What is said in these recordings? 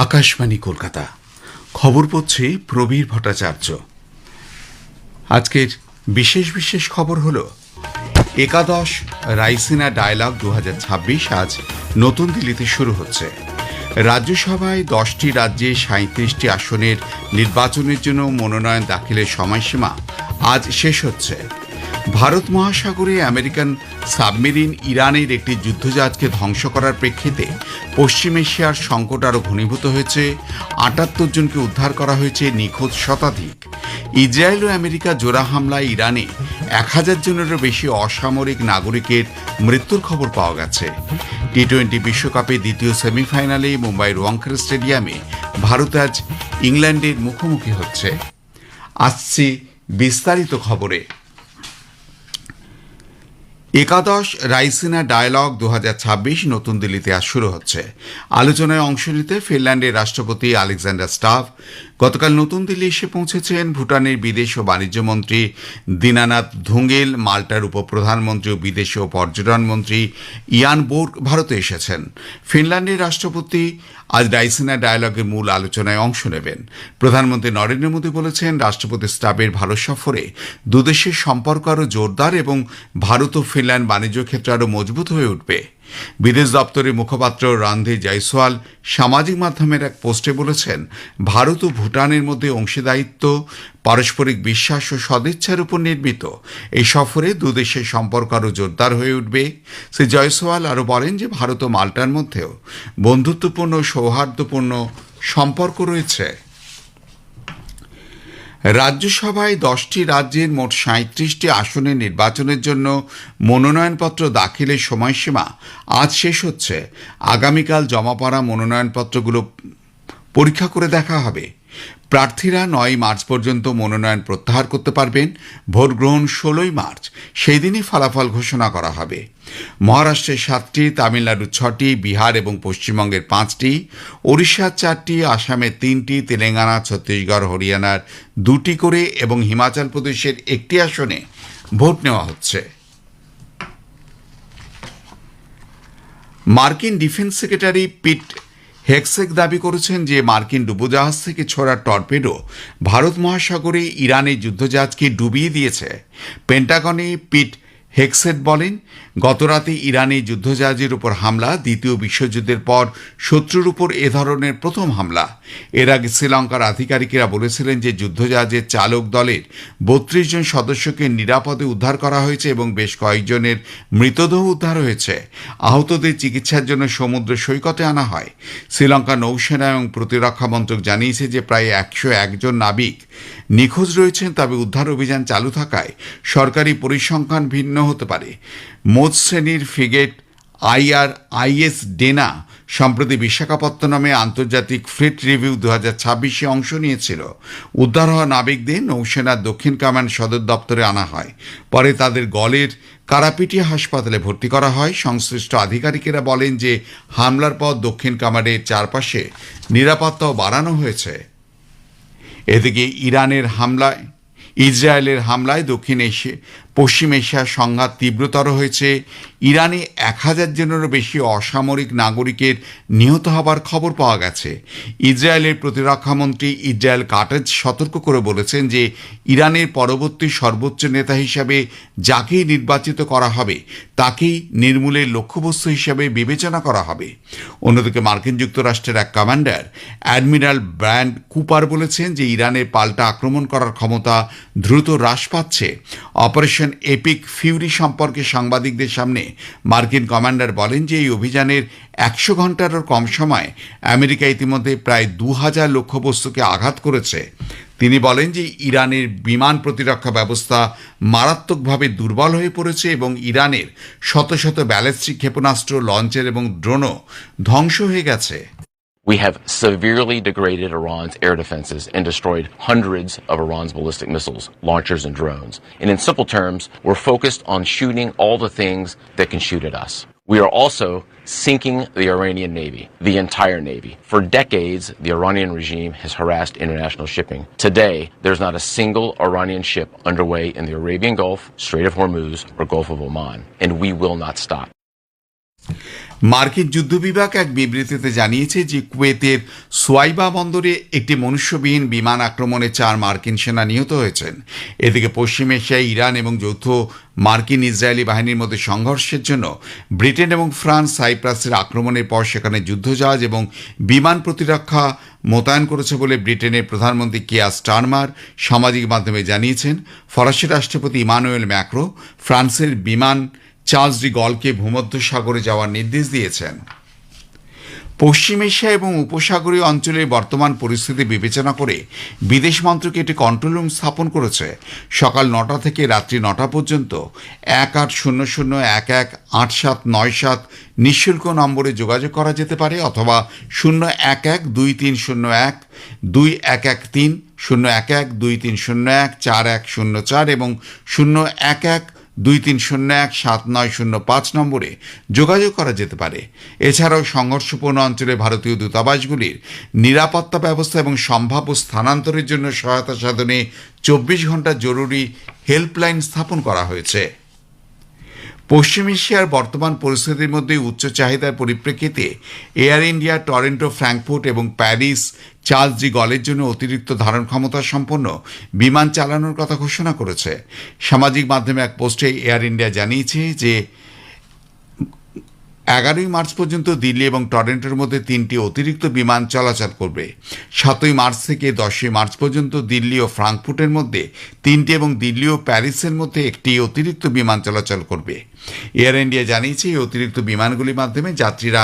আকাশবাণী কলকাতা খবর পড়ছে প্রবীর ভট্টাচার্য। আজকের বিশেষ বিশেষ খবর হল একাদশ রাইসিনা ডায়ালগ 2026 আজ নতুন দিল্লিতে শুরু হচ্ছে। রাজ্যসভায় 10টি রাজ্যে 37টি আসনের নির্বাচনের জন্য মনোনয়ন দাখিলের সময়সীমা আজ শেষ হচ্ছে। ভারত মহাসাগরে আমেরিকান সাবমেরিন ইরানের একটি যুদ্ধজাহাজকে ধ্বংস করার প্রেক্ষিতে পশ্চিম এশিয়ার সংকট আরও ঘনীভূত হয়েছে। 78 জনকে উদ্ধার করা হয়েছে, নিখোঁজ শতাধিক। ইসরায়েল ও আমেরিকা জোড়া হামলায় ইরানে 1000 জনেরও বেশি অসামরিক নাগরিকের মৃত্যুর খবর পাওয়া গেছে। টি-20 বিশ্বকাপে দ্বিতীয় সেমিফাইনালে মুম্বাইয়ের ওয়াংখেড়ে স্টেডিয়ামে ভারত আজ ইংল্যান্ডের মুখোমুখি হচ্ছে। আসছি বিস্তারিত খবরে। একাদশ রাইসিনা ডায়ালগ 2026 নতুন দিল্লিতে আজ শুরু হচ্ছে। আলোচনায় অংশ নিতে ফিনল্যান্ডের রাষ্ট্রপতি আলেকজান্ডার স্টাভ গতকাল নতুন দিল্লি এসে পৌঁছেছেন। ভুটানের বিদেশ ও বাণিজ্য মন্ত্রী দীনানাথ ধুঙ্গেল, মাল্টার উপপ্রধানমন্ত্রী ও বিদেশ ও পর্যটন মন্ত্রী ইয়ান বোর্গ ভারতে এসেছেন। ফিনল্যান্ডের রাষ্ট্রপতি আজ রাইসিনা ডায়ালগের মূল আলোচনায় অংশ নেবেন। প্রধানমন্ত্রী নরেন্দ্র মোদী বলেছেন, রাষ্ট্রপতি স্টাবের ভারত সফরে দুদেশের সম্পর্ক আরও জোরদার এবং ভারত ও ফিনল্যান্ড বাণিজ্য ক্ষেত্র আরও মজবুত হয়ে উঠবে। বিদেশ দপ্তরের মুখপাত্র রণধীর জয়সওয়াল সামাজিক মাধ্যমের এক পোস্টে বলেছেন, ভারত ও ভুটানের মধ্যে অংশীদারিত্ব, পারস্পরিক বিশ্বাস ও সদিচ্ছার উপর নির্মিত এই সফরে দুদেশের সম্পর্ক আরও জোরদার হয়ে উঠবে। শ্রী জয়সওয়াল আরও বলেন যে ভারত ও মাল্টার মধ্যেও বন্ধুত্বপূর্ণ ও সৌহার্দ্যপূর্ণ সম্পর্ক রয়েছে। রাজ্যসভায় 10টি রাজ্যের মোট 37টি আসনের নির্বাচনের জন্য মনোনয়নপত্র দাখিলের সময়সীমা আজ শেষ হচ্ছে। আগামীকাল জমা পড়া মনোনয়নপত্রগুলো পরীক্ষা করে দেখা হবে। প্রার্থীরা 9 মার্চ পর্যন্ত মনোনয়ন প্রত্যাহার করতে পারবেন। ভোট গ্রহণ 16 মার্চ, সেই দিনই ফলাফল ঘোষণা করা হবে। মহারাষ্ট্রের 7টি, তামিলনাড়ুর 6টি, বিহার এবং পশ্চিমবঙ্গের 5টি, ওড়িশার 4টি, আসামের 3টি, তেলেঙ্গানা, ছত্তিশগড়, হরিয়ানার 2টি করে এবং হিমাচল প্রদেশের 1টি আসনে ভোট নেওয়া হচ্ছে। মার্কিন ডিফেন্স সেক্রেটারি পিট হেগসেট দাবি করেছেন যে মার্কিন ডুবোজাহাজ থেকে ছোড়া টর্পেডো ভারত মহাসাগরে ইরানের যুদ্ধজাহাজকে ডুবিয়ে দিয়েছে। পেন্টাগনে পিট হেগসেট বলেন, গতরাতে ইরানি যুদ্ধজাহাজের উপর হামলা দ্বিতীয় বিশ্বযুদ্ধের পর শত্রুর উপর এ ধরনের প্রথম হামলা। এর আগে শ্রীলঙ্কার আধিকারিকেরা বলেছিলেন যে যুদ্ধজাহাজের চালক দলের 32 জন সদস্যকে নিরাপদে উদ্ধার করা হয়েছে এবং বেশ কয়েকজনের মৃতদেহ উদ্ধার হয়েছে। আহতদের চিকিৎসার জন্য সমুদ্র সৈকতে আনা হয়। শ্রীলঙ্কা নৌসেনা এবং প্রতিরক্ষা মন্ত্রক জানিয়েছে যে প্রায় 101 জন নাবিক নিখোঁজ রয়েছেন, তবে উদ্ধার অভিযান চালু থাকায় সরকারি পরিসংখ্যান ভিন্ন হতে পারে। মোজ শ্রেণীর ফ্রিগেট IRIS ডেনা সম্প্রতি বিশাখাপত্তনমে আন্তর্জাতিক ফ্লিট রিভিউ 2026 অংশ নিয়েছিল। উদ্ধার হওয়া নাবিকদের নৌসেনার দক্ষিণ কমান্ড সদর দপ্তরে আনা হয়। পরে তাদের গলের কারাপিটিয়া হাসপাতালে ভর্তি করা হয়। সংশ্লিষ্ট আধিকারিকেরা বলেন যে হামলার পর দক্ষিণ কমান্ডের চারপাশে নিরাপত্তাও বাড়ানো হয়েছে। এদিকে ইসরায়েলের হামলায় পশ্চিম এশিয়ার সংঘাত তীব্রতর হয়েছে। ইরানে 1000 জনেরও বেশি অসামরিক নাগরিকের নিহত হবার খবর পাওয়া গেছে। ইসরায়েলের প্রতিরক্ষামন্ত্রী ইসরায়েল কাটেজ সতর্ক করে বলেছেন যে ইরানের পরবর্তী সর্বোচ্চ নেতা হিসাবে যাকেই নির্বাচিত করা হবে তাকেই নির্মূলের লক্ষ্যবস্তু হিসাবে বিবেচনা করা হবে। অন্যদিকে মার্কিন যুক্তরাষ্ট্রের এক কমান্ডার অ্যাডমিরাল ব্র্যান্ড কুপার বলেছেন যে ইরানের পাল্টা আক্রমণ করার ক্ষমতা দ্রুত হ্রাস পাচ্ছে। অপারেশন এপিক ফিউরি সম্পর্কে সাংবাদিকদের সামনে মার্কিন কমান্ডার বলেন যে এই অভিযানের 100 ঘন্টারও কম সময় আমেরিকা ইতিমধ্যে প্রায় 2000 লক্ষ্যবস্তুকে আঘাত করেছে। তিনি বলেন যে ইরানের বিমান প্রতিরক্ষা ব্যবস্থা মারাত্মকভাবে দুর্বল হয়ে পড়েছে এবং ইরানের শত শত ব্যালিস্টিক ক্ষেপণাস্ত্র, লঞ্চার এবং ড্রোনও ধ্বংস হয়ে গেছে। We have severely degraded Iran's air defenses and destroyed hundreds of Iran's ballistic missiles, launchers, and drones. And in simple terms, we're focused on shooting all the things that can shoot at us. We are also sinking the Iranian Navy, the entire Navy. For decades, the Iranian regime has harassed international shipping. Today, there's not a single Iranian ship underway in the Arabian Gulf, Strait of Hormuz, or Gulf of Oman, and we will not stop. মার্কিন যুদ্ধ বিভাগ এক বিবৃতিতে জানিয়েছে যে কুয়েতের সোয়াইবা বন্দরে একটি মনুষ্যবিহীন বিমান আক্রমণে 4 মার্কিন সেনা নিহত হয়েছেন। এদিকে পশ্চিম এশিয়ায় ইরান এবং যৌথ মার্কিন ইসরায়েলি বাহিনীর মধ্যে সংঘর্ষের জন্য ব্রিটেন এবং ফ্রান্স সাইপ্রাসের আক্রমণের পর সেখানে যুদ্ধজাহাজ এবং বিমান প্রতিরক্ষা মোতায়েন করেছে বলে ব্রিটেনের প্রধানমন্ত্রী কিয়ার স্টারমার সামাজিক মাধ্যমে জানিয়েছেন। ফরাসি রাষ্ট্রপতি ইমানুয়েল ম্যাক্রো ফ্রান্সের বিমান চার্লস ডি গলকে ভূমধ্যসাগরে যাওয়ার নির্দেশ দিয়েছেন। পশ্চিম এশিয়া এবং উপসাগরীয় অঞ্চলের বর্তমান পরিস্থিতি বিবেচনা করে বিদেশ মন্ত্রক একটি কন্ট্রোল রুম স্থাপন করেছে। সকাল 9টা থেকে রাত্রি 9টা পর্যন্ত 1800118797 নিঃশুল্ক নম্বরে যোগাযোগ করা যেতে পারে, অথবা 01123012113 01123014104 এবং 01123017905 নম্বরে যোগাযোগ করা যেতে পারে। এছাড়াও সংঘর্ষপূর্ণ অঞ্চলে ভারতীয় দূতাবাসগুলির নিরাপত্তা ব্যবস্থা এবং সম্ভাব্য স্থানান্তরের জন্য সহায়তা সাধনে 24 ঘন্টা জরুরি হেল্পলাইন স্থাপন করা হয়েছে। পশ্চিম এশিয়ার বর্তমান পরিস্থিতির মধ্যে উচ্চ চাহিদার পরিপ্রেক্ষিতে এয়ার ইন্ডিয়া টরন্টো, ফ্র্যাঙ্কফুর্ট এবং প্যারিস চার্লস ডি গলের জন্য অতিরিক্ত ধারণ ক্ষমতা সম্পন্ন বিমান চালানোর কথা ঘোষণা করেছে। সামাজিক মাধ্যমে এক পোস্টে এয়ার ইন্ডিয়া জানিয়েছে যে 11ই মার্চ পর্যন্ত দিল্লি এবং টরন্টোর মধ্যে 3টি অতিরিক্ত বিমান চলাচল করবে। 7ই মার্চ থেকে 10ই মার্চ পর্যন্ত দিল্লি ও ফ্রাঙ্কফুর্টের মধ্যে 3টি এবং দিল্লি ও প্যারিসের মধ্যে একটি অতিরিক্ত বিমান চলাচল করবে। এয়ার ইন্ডিয়া জানিয়েছে এই অতিরিক্ত বিমানগুলির মাধ্যমে যাত্রীরা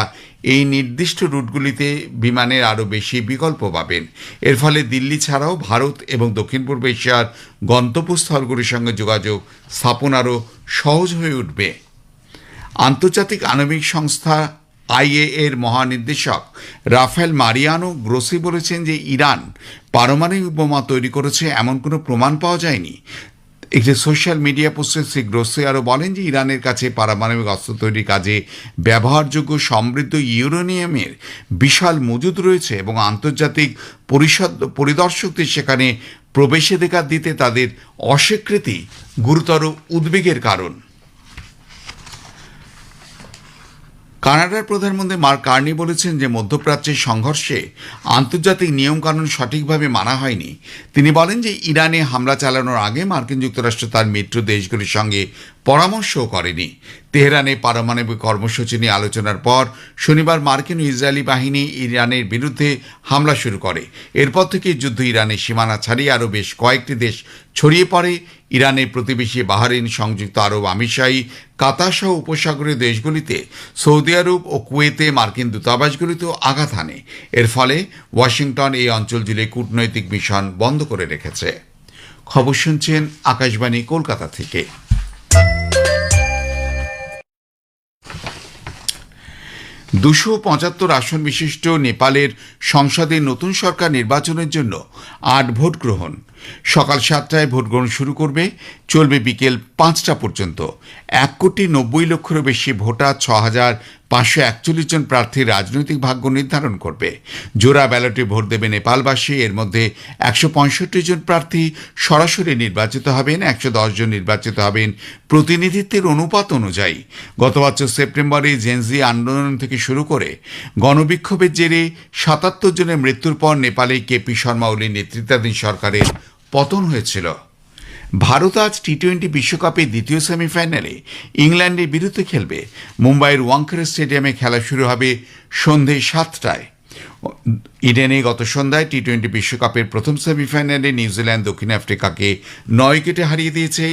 এই নির্দিষ্ট রুটগুলিতে বিমানের আরও বেশি বিকল্প পাবেন। এর ফলে দিল্লি ছাড়াও ভারত এবং দক্ষিণ পূর্ব এশিয়ার গন্তব্যস্থলগুলির সঙ্গে যোগাযোগ স্থাপন আরও সহজ হয়ে উঠবে। আন্তর্জাতিক আণবিক সংস্থা আইএএর মহানির্দেশক রাফায়েল মারিয়ানো গ্রোসি বলেছেন যে ইরান পারমাণবিক বোমা তৈরি করেছে এমন কোনো প্রমাণ পাওয়া যায়নি। একটি সোশ্যাল মিডিয়া পোস্টে শ্রী গ্রোসি আরও বলেন যে ইরানের কাছে পারমাণবিক অস্ত্র তৈরির কাজে ব্যবহারযোগ্য সমৃদ্ধ ইউরেনিয়ামের বিশাল মজুদ রয়েছে এবং আন্তর্জাতিক পরিদর্শকদের সেখানে প্রবেশাধিকার দিতে তাদের অস্বীকৃতি গুরুতর উদ্বেগের কারণ। কানাডার প্রধানমন্ত্রী মার্ক কার্নি বলেছেন যে মধ্যপ্রাচ্যের সংঘর্ষে আন্তর্জাতিক নিয়মকানুন সঠিকভাবে মানা হয়নি। তিনি বলেন যে ইরানে হামলা চালানোর আগে মার্কিন যুক্তরাষ্ট্র তার মিত্র দেশগুলির সঙ্গে পরামর্শও করেনি। তেহরানে পারমাণবিক কর্মসূচি নিয়ে আলোচনার পর শনিবার মার্কিন ও ইসরায়েলি বাহিনী ইরানের বিরুদ্ধে হামলা শুরু করে। এরপর থেকে যুদ্ধ ইরানের সীমানা ছাড়িয়ে আরও বেশ কয়েকটি দেশ ছড়িয়ে পড়ে। ইরানের প্রতিবেশী বাহরাইন, সংযুক্ত আরব আমিরশাহী, কাতার সহ উপসাগরীয় দেশগুলিতে, সৌদি আরব ও কুয়েতে মার্কিন দূতাবাসগুলিতেও আঘাত হানে। এর ফলে ওয়াশিংটন এই অঞ্চল জুড়ে কূটনৈতিক মিশন বন্ধ করে রেখেছে। খবর শুনছেন আকাশবাণী কলকাতা থেকে। 275 আসন বিশিষ্ট নেপালের সংসদে নতুন সরকার নির্বাচনের জন্য 8 ভোট গ্রহণ। সকাল 7টায় ভোট গ্রহণ শুরু করবে, চলবে বিকেল 5টা পর্যন্ত। 1,90,00,000-এরও বেশি ভোটার 6,541 জন প্রার্থীর রাজনৈতিক ভাগ্য নির্ধারণ করবে। জোড়া ব্যালটে ভোট দেবে নেপালবাসী। এর মধ্যে 165 জন প্রার্থী সরাসরি নির্বাচিত হবেন, 110 জন নির্বাচিত হবেন প্রতিনিধিত্বের অনুপাত অনুযায়ী। গত বছর সেপ্টেম্বরে জেনজি আন্দোলন থেকে শুরু করে গণবিক্ষোভের জেরে 77 জনের মৃত্যুর পর নেপালে কেপি শর্মা ওলির নেতৃত্বাধীন সরকারের পতন হয়েছিল। ভারত আজ টি-20 বিশ্বকাপের দ্বিতীয় সেমিফাইনালে ইংল্যান্ডের বিরুদ্ধে খেলবে। মুম্বাইয়ের ওয়াংখেড়ে স্টেডিয়ামে খেলা শুরু হবে সন্ধে 7টায়। ইডেনে গত সন্ধ্যায় টি-20 বিশ্বকাপের প্রথম সেমিফাইনালে নিউজিল্যান্ড দক্ষিণ আফ্রিকাকে 9 উইকেটে হারিয়ে দিয়েছে।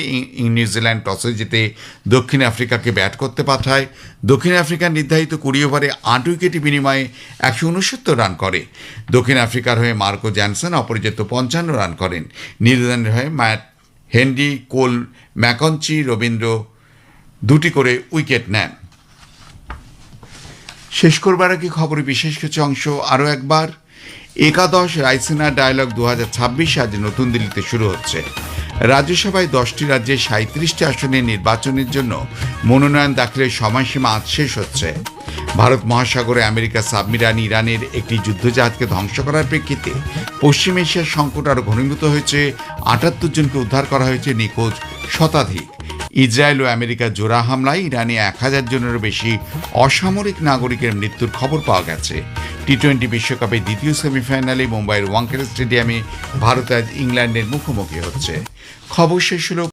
নিউজিল্যান্ড টসে জিতে দক্ষিণ আফ্রিকাকে ব্যাট করতে পাঠায়। দক্ষিণ আফ্রিকার নির্ধারিত 20 ওভারে 8 উইকেটের বিনিময়ে 169 রান করে। দক্ষিণ আফ্রিকার হয়ে মার্কো জ্যানসন অপরাজিত 55 রান করেন। নিউজিল্যান্ডের হয়ে ম্যাট হেনরি, কোল ম্যাকঞ্চি, রবীন্দ্র 2টি করে উইকেট নেন। শেষ করবার আগে খবরের বিশেষ কিছু অংশ আরও একবার। একাদশ রায়সিনা ডায়ালগ 2026 আজ নতুন দিল্লিতে শুরু হচ্ছে। রাজ্যসভায় 10টি রাজ্যে 37টি আসনের নির্বাচনের জন্য মনোনয়ন দাখিলের সময়সীমা আজ শেষ হচ্ছে। ভারত মহাসাগরে আমেরিকা সাবমেরিন ইরানের একটি যুদ্ধজাহাজকে ধ্বংস করার প্রেক্ষিতে পশ্চিম এশিয়ার সংকট আরও ঘনীভূত হয়েছে। 78 জনকে উদ্ধার করা হয়েছে, নিখোঁজ শতাধিক। ইসরায়েল ও আমেরিকার জোড়া হামলায় ইরানে 1,000 জনেরও বেশি অসামরিক নাগরিকের মৃত্যুর খবর পাওয়া গেছে। টি-20 বিশ্বকাপের দ্বিতীয় সেমিফাইনালে মুম্বাইয়ের ওয়াংখেড়ে স্টেডিয়ামে ভারত আজ ইংল্যান্ডের মুখোমুখি হচ্ছে। খবর শেষ হলো।